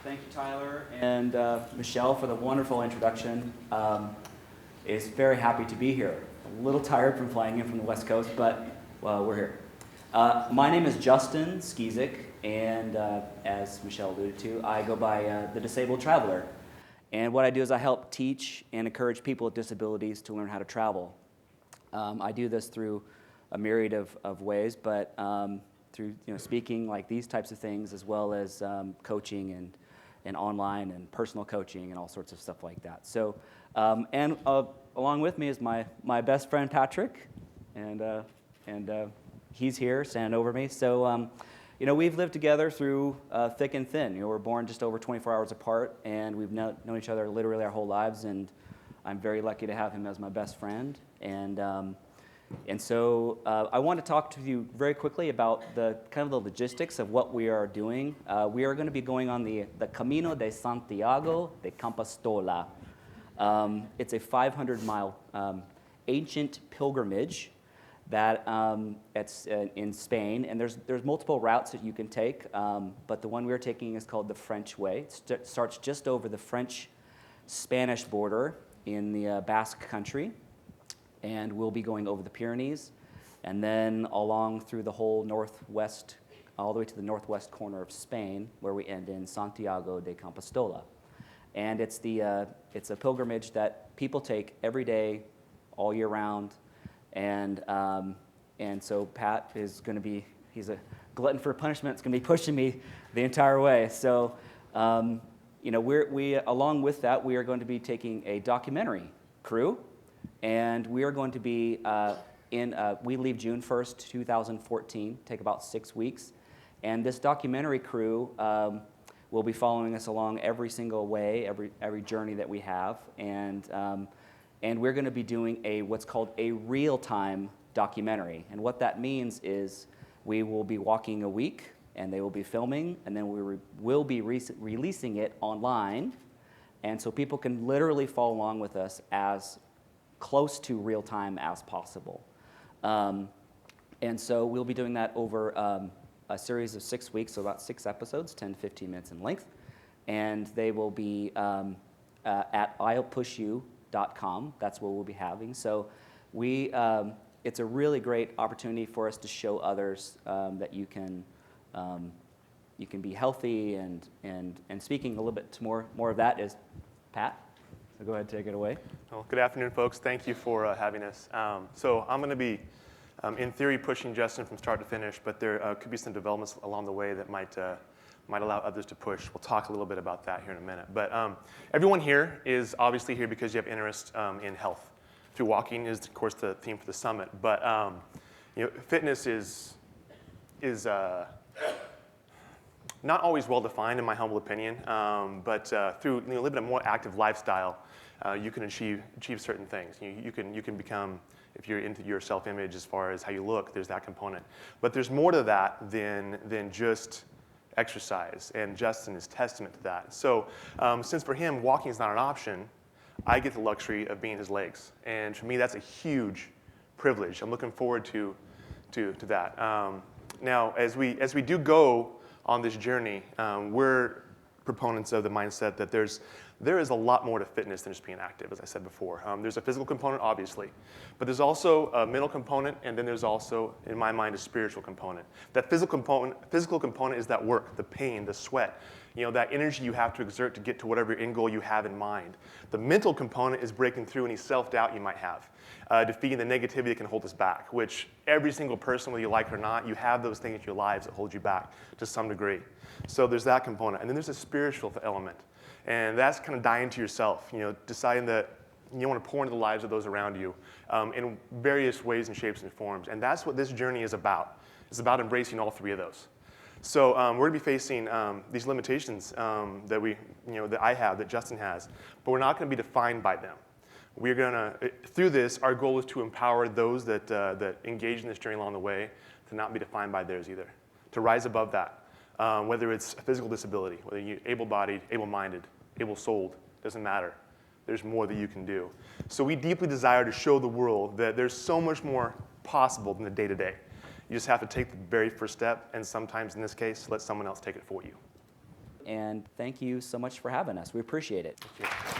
Thank you, Tyler and Michelle, for the wonderful introduction. It's very happy to be here. A little tired from flying in from the West Coast, but well, we're here. My name is Justin Skeesuck, and as Michelle alluded to, I go by the Disabled Traveler. And what I do is I help teach and encourage people with disabilities to learn how to travel. I do this through a myriad of ways, but through speaking like these types of things, as well as coaching and online and personal coaching and all sorts of stuff like that. So, along with me is my best friend Patrick, and he's here standing over me. So, we've lived together through thick and thin. We're born just over 24 hours apart, and we've known each other literally our whole lives. And I'm very lucky to have him as my best friend. And so I want to talk to you very quickly about the logistics of what we are doing. We are going to be going on the Camino de Santiago de Compostela. It's a 500-mile ancient pilgrimage that it's in Spain, and there's multiple routes that you can take, but the one we're taking is called the French Way. It starts just over the French-Spanish border in the Basque Country. And we'll be going over the Pyrenees, and then along through the whole northwest, all the way to the northwest corner of Spain, where we end in Santiago de Compostela. And it's a pilgrimage that people take every day, all year round. And so Pat is going to be, he's a glutton for punishment. It's going to be pushing me the entire way. So, we along with that, we are going to be taking a documentary crew. And we are going to be we leave June 1st, 2014, take about 6 weeks. And this documentary crew will be following us along every single way, every journey that we have. And we're going to be doing what's called a real-time documentary. And what that means is we will be walking a week, and they will be filming, and then we will be releasing it online. And so people can literally follow along with us as close to real time as possible. And so we'll be doing that over a series of 6 weeks, so about 6 episodes, 10 to 15 minutes in length. And they will be at I'llPushYou.com. That's what we'll be having. So it's a really great opportunity for us to show others that you can be healthy, and speaking a little bit more of that is Pat. So go ahead and take it away. Well, good afternoon, folks. Thank you for having us. So I'm going to be, in theory, pushing Justin from start to finish, but there could be some developments along the way that might allow others to push. We'll talk a little bit about that here in a minute. But everyone here is obviously here because you have interest in health. Through walking is, of course, the theme for the summit. But fitness is not always well defined, in my humble opinion. But through living a more active lifestyle, you can achieve certain things. You can become, if you're into your self-image as far as how you look, there's that component. But there's more to that than just exercise, and Justin is testament to that. So since for him, walking is not an option, I get the luxury of being his legs. And for me, that's a huge privilege. I'm looking forward to that. Now, as we do go on this journey, we're proponents of the mindset that there is a lot more to fitness than just being active, as I said before. There's a physical component, obviously, but there's also a mental component, and then there's also, in my mind, a spiritual component. That physical component is that work, the pain, the sweat, that energy you have to exert to get to whatever end goal you have in mind. The mental component is breaking through any self-doubt you might have, defeating the negativity that can hold us back, which every single person, whether you like it or not, you have those things in your lives that hold you back to some degree. So there's that component. And then there's a spiritual element. And that's kind of dying to yourself, deciding that you want to pour into the lives of those around you in various ways and shapes and forms. And that's what this journey is about. It's about embracing all three of those. So we're going to be facing these limitations that I have, that Justin has, but we're not going to be defined by them. We're going to, through this, our goal is to empower those that engage in this journey along the way to not be defined by theirs either, to rise above that. Whether it's a physical disability, whether you're able-bodied, able-minded, able-souled, doesn't matter. There's more that you can do. So we deeply desire to show the world that there's so much more possible than the day-to-day. You just have to take the very first step, and sometimes in this case, let someone else take it for you. and thank you so much for having us. We appreciate it. Thank you.